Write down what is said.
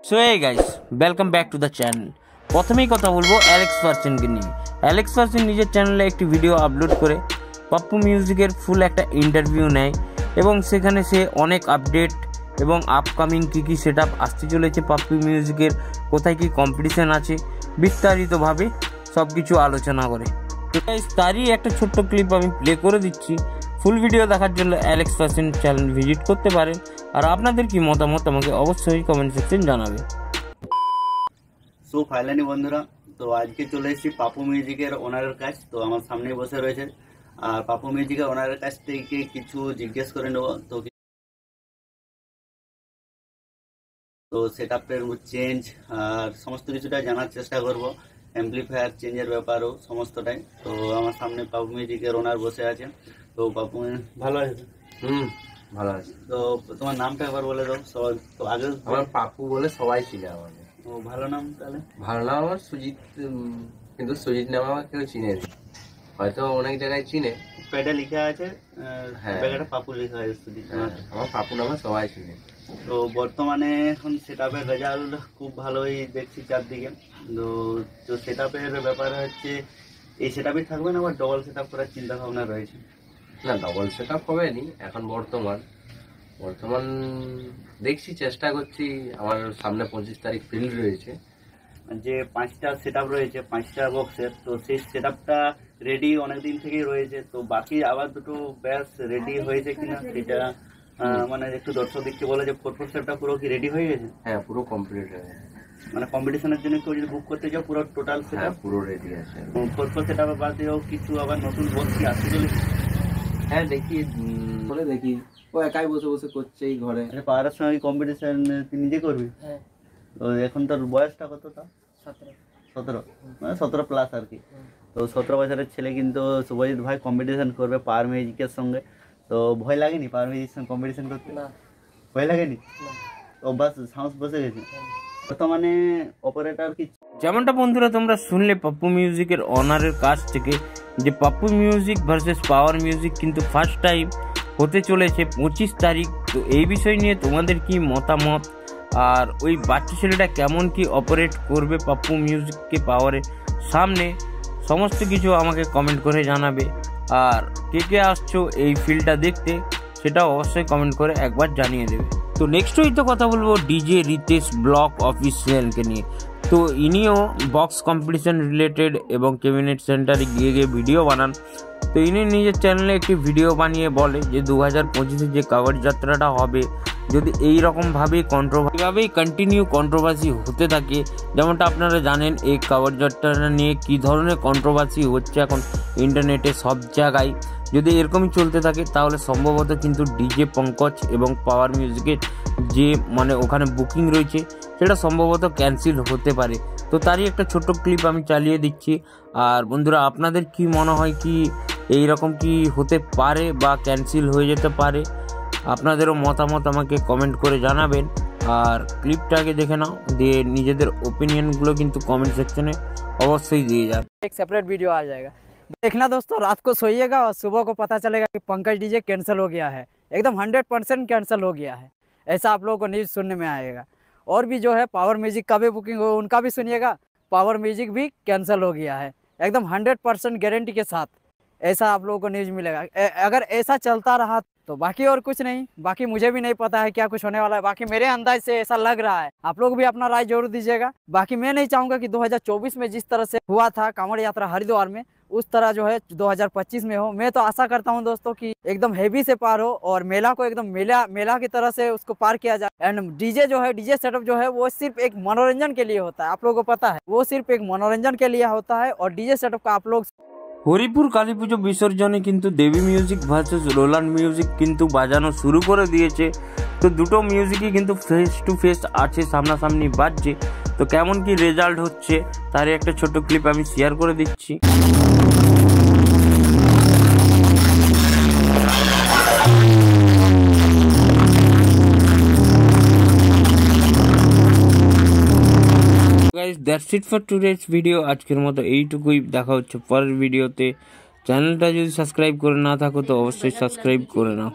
So hey guys, welcome back to the channel. প্রথমেই কথা বলবো অ্যালেক্স ভার্সনকে নিয়ে। অ্যালেক্স ভার্সন নিজের চ্যানেলে একটি ভিডিও আপলোড করে পাপ্পু মিউজিকের ফুল একটা ইন্টারভিউ নেয় এবং সেখানে সে অনেক আপডেট এবং আপকামিং কী সেট আপ আসতে চলেছে পাপ্পু মিউজিকের, কোথায় কী কম্পিটিশান আছে, বিস্তারিতভাবে সব কিছু আলোচনা করে। তো গাইস, তারই একটা ছোট্ট ক্লিপ আমি প্লে করে দিচ্ছি। ফুল ভিডিও দেখার জন্য অ্যালেক্স ভার্সন চ্যানেল ভিজিট করতে পারেন। আর আপনাদের কি মতামত আমাকে অবশ্যই কমেন্ট সেকশন জানাবে। সো ফাইনালি বন্ধুরা, তো আজকে চলে এসেছি পাপ্পু মিউজিকের ওনারের কাছ। তো আমার সামনেই বসে রয়েছে, আর পাপ্পু মিউজিকের ওনারের কাছ থেকে কিছু জিজ্ঞেস করে নেব। তো সেট আপের চেঞ্জ আর সমস্ত কিছুটা জানার চেষ্টা করব, অ্যাম্পলিফায়ার চেঞ্জের ব্যাপারও সমস্তটাই। তো আমার সামনে পাপ্পু মিউজিকের ওনার বসে আছে। তো পাপ্পু ভালো আছে? ভালো আছে। তো তোমার নামটা একবার বলে দাও সবাই। তো আগে আমার পাপ্পু বলে সবাই চিনে আমাকে। ও ভালো নাম তাহলে? ভালো নাম আমার সুজিত, কিন্তু সুজিত নাম আমার কেউ চিনে নি, হয়তো অনেক জায়গায় চিনে। প্যাডে লিখা আছে, হ্যাঁ, প্যাকেটে পাপ্পু লেখা আছে সুজিত। আমার পাপ্পু নামে সবাই চিনে। তো বর্তমানে এখন সেট আপের রেজাল্ট খুব ভালোই দেখছি চারদিকে। তো সেট আপের ব্যাপার হচ্ছে, এই সেট আপই থাকবে না আবার ডবল সেট আপ করার চিন্তা ভাবনা রয়েছে? না, ডবল সেট আপ হবে নি এখন। বর্তমান দেখছি, চেষ্টা করছি। আমার সামনে 25 তারিখ ফিল্ড রয়েছে, যে 5টা সেট আপ রয়েছে, 5টা বক্সের। তো সেই সেট আপটা রেডি অনেকদিন থেকেই রয়েছে। তো বাকি আবার দুটো ব্যাস রেডি হয়েছে কিনা সেটা মানে একটু দর্শকদেরকে বলে যে 4/4 সেটটা পুরো কি রেডি হয়ে গেছে? হ্যাঁ, পুরো কমপ্লিট হয়ে গেছে। মানে কম্পিটিশনের জন্য কেউ যদি বুক করতে চাও পুরো টোটাল সেট আপ পুরো রেডি আছে। 4/4 সেট আপের বাদ দিয়েও কিছু আবার নতুন বক্স কি আসতে চলেছে? হ্যাঁ, দেখি বলে দেখি। ও একাই বসে বসে করছে এই ঘরে। পাড়ার সঙ্গে কম্পিটিশন তুই নিজে করবি? হ্যাঁ। তো এখন তোর বয়সটা কত? তা 17 মানে 17 প্লাস আর কি। তো 17 বছরের ছেলে কিন্তু শুভজিৎ ভাই কম্পিটিশন করবে পাওয়ার মিউজিকের সঙ্গে। তো ভয় লাগেনি পাওয়ার মিউজিকের সঙ্গে কম্পিটিশন করতে? না, ভয় লাগেনি? তো বাস সাহস বসে গেছে। বর্তমানে অপারেটর কি? যেমনটা বন্ধুরা তোমরা শুনলে পাপ্পু মিউজিকের অনারের কাছ থেকে, যে Pappu music versus power music কিন্তু ফার্স্ট টাইম হতে চলেছে 25 তারিখ। তো এই বিষয় নিয়ে তোমাদের কি মতামত, আর ওই বাচ্চা ছেলেটা কেমন কি অপারেট করবে পাপ্পু মিউজিককে পাওয়ারের সামনে, সমস্ত কিছু আমাকে কমেন্ট করে জানাবে। আর কে কে আসছো এই ফিল্ডটা দেখতে সেটাও অবশ্যই কমেন্ট করে একবার জানিয়ে দেবে। তো নেক্সট তো কথা বলবো ডিজে রিতেশ ব্লক অফিসিয়ালকে নিয়ে। তো ইনিও বক্স কম্পিটিশন রিলেটেড এবং ক্যাবিনেট সেন্টারে গিয়ে ভিডিও বানান। তো ইনি নিজের চ্যানেলে একটি ভিডিও বানিয়ে বলে যে 2025-এ যে কাভার যাত্রাটা হবে, যদি এইরকমভাবেই কন্টিনিউ কন্ট্রোভার্সি হতে থাকে, যেমনটা আপনারা জানেন এই কাভার যাত্রাটা নিয়ে কী ধরনের কন্ট্রোভার্সি হচ্ছে এখন ইন্টারনেটে সব জায়গায়, যদি এরকমই চলতে থাকে তাহলে সম্ভবত কিন্তু ডিজে পঙ্কজ এবং পাওয়ার মিউজিকের যে মানে ওখানে বুকিং রয়েছে সেটা সম্ভবত ক্যান্সেল হতে পারে। তো তারই একটা ছোট্ট ক্লিপ আমি চালিয়ে দিচ্ছি। আর বন্ধুরা, আপনাদের কি মনে হয়, কি এই রকম কি হতে পারে বা ক্যান্সেল হয়ে যেতে পারে? আপনাদেরও মতামত আমাকে কমেন্ট করে জানাবেন। আর ক্লিপটাকে দেখে নাও, দিয়ে নিজেদের ওপিনিয়নগুলো কিন্তু কমেंट सेक्शन अवश्य दिए जाए। एक सेपरेट वीडियो आ जाएगा, देखना दोस्तों। रात को सोइएगा और सुबह को पता चलेगा कि पंकज डीजे कैंसिल हो गया है, एकदम 100% कैंसिल हो गया है। ऐसा आप लोगों को न्यूज़ सुनने में आएगा। और भी जो है पावर म्यूजिक का भी बुकिंग हो, उनका भी सुनिएगा, पावर म्यूजिक भी कैंसिल हो गया है एकदम 100% गारंटी के साथ। ऐसा आप लोगों को न्यूज़ मिलेगा। अगर ऐसा चलता रहा तो बाकी और कुछ नहीं, बाकी मुझे भी नहीं पता है क्या कुछ होने वाला है। बाकी मेरे अंदाज से ऐसा लग रहा है, आप लोग भी अपना राय जरूर दीजिएगा। बाकी मैं नहीं चाहूँगा कि 2024 में जिस तरह से हुआ था कांवड़ यात्रा हरिद्वार में, उस तरह जो है 2025 में हो। मैं तो आशा करता हूं दोस्तों कि एकदम हेवी से पार हो और मेला को एकदम मेला की तरह से उसको पार किया जाए। एंड डीजे जो है, डीजे सेटअप जो है वो सिर्फ एक मनोरंजन के लिए होता है, आप लोगों को पता है, वो सिर्फ एक मनोरंजन के लिए होता है। और डीजे सेटअप का आप लोग হরিপুর কালী পুজো বিসর্জনে কিন্তু দেবী মিউজিক ভার্সেস রোলান্ড মিউজিক কিন্তু বাজানো শুরু করে দিয়েছে। তো দুটো মিউজিকই কিন্তু ফেস টু ফেস আছে, সামনাসামনি বাজছে। তো কেমন কি রেজাল্ট হচ্ছে তার একটা ছোট ক্লিপ আমি শেয়ার করে দিচ্ছি। Guys, that's it for today's video. আজকের মতো এইটুকুই, দেখা হচ্ছে পরের ভিডিওতে। চ্যানেলটা যদি সাবস্ক্রাইব করে না থাকো তো অবশ্যই সাবস্ক্রাইব করে নাও।